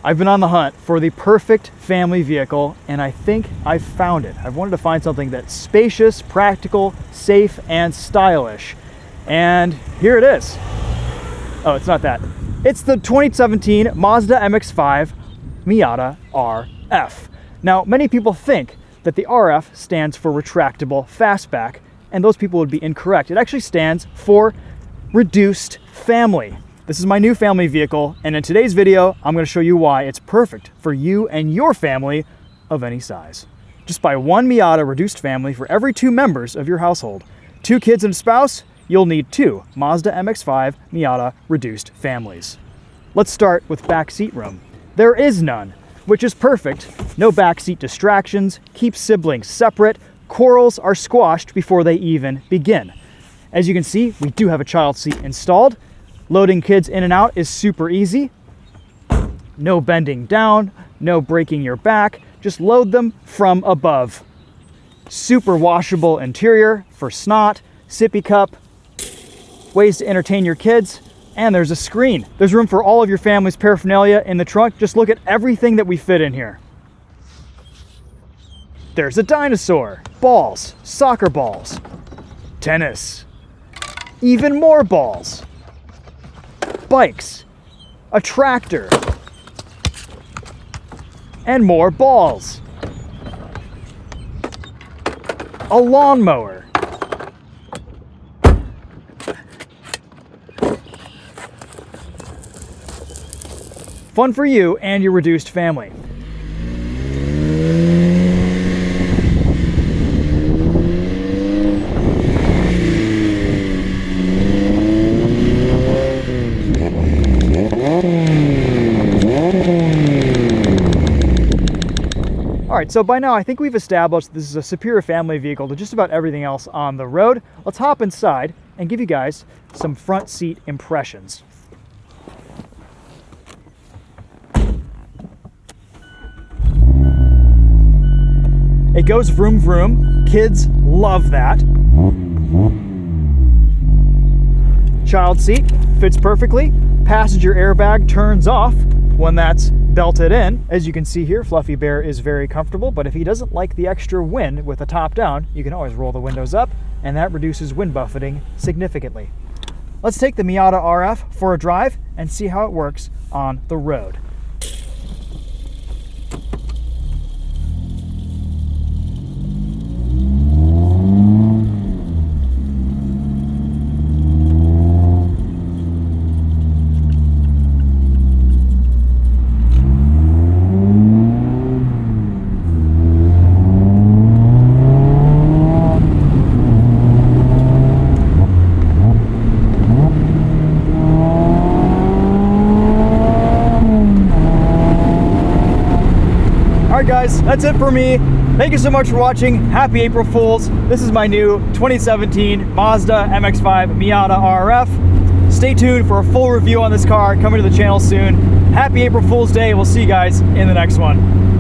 I've been on the hunt for the perfect family vehicle, and I think I've found it. I've wanted to find something that's spacious, practical, safe, and stylish. And here it is. Oh, it's not that. It's the 2017 Mazda MX-5 Miata RF. Now, many people think that the RF stands for retractable fastback, and those people would be incorrect. It actually stands for reduced family. This is my new family vehicle, and in today's video, I'm going to show you why it's perfect for you and your family of any size. Just buy one Miata reduced family for every 2 members of your household. 2 kids and a spouse, you'll need 2 Mazda MX-5 Miata reduced families. Let's start with back seat room. There is none, which is perfect. No backseat distractions, keep siblings separate, quarrels are squashed before they even begin. As you can see, we do have a child seat installed. Loading kids in and out is super easy. No bending down, no breaking your back, just load them from above. Super washable interior for snot, sippy cup, ways to entertain your kids, and there's a screen. There's room for all of your family's paraphernalia in the trunk. Just look at everything that we fit in here. There's a dinosaur, balls, soccer balls, tennis, even more balls, bikes, a tractor, and more balls, a lawnmower, fun for you and your reduced family. All right, so by now I think we've established this is a superior family vehicle to just about everything else on the road. Let's hop inside and give you guys some front seat impressions. It goes vroom vroom. Kids love that. Child seat fits perfectly. Passenger airbag turns off when that's belted in. As you can see here, Fluffy Bear is very comfortable, but if he doesn't like the extra wind with the top down, you can always roll the windows up, and that reduces wind buffeting significantly. Let's take the Miata RF for a drive and see how it works on the road. Alright guys, that's it for me. Thank you so much for watching. Happy April Fools. This is my new 2017 Mazda MX-5 Miata RF. Stay tuned for a full review on this car coming to the channel soon. Happy April Fool's Day. We'll see you guys in the next one.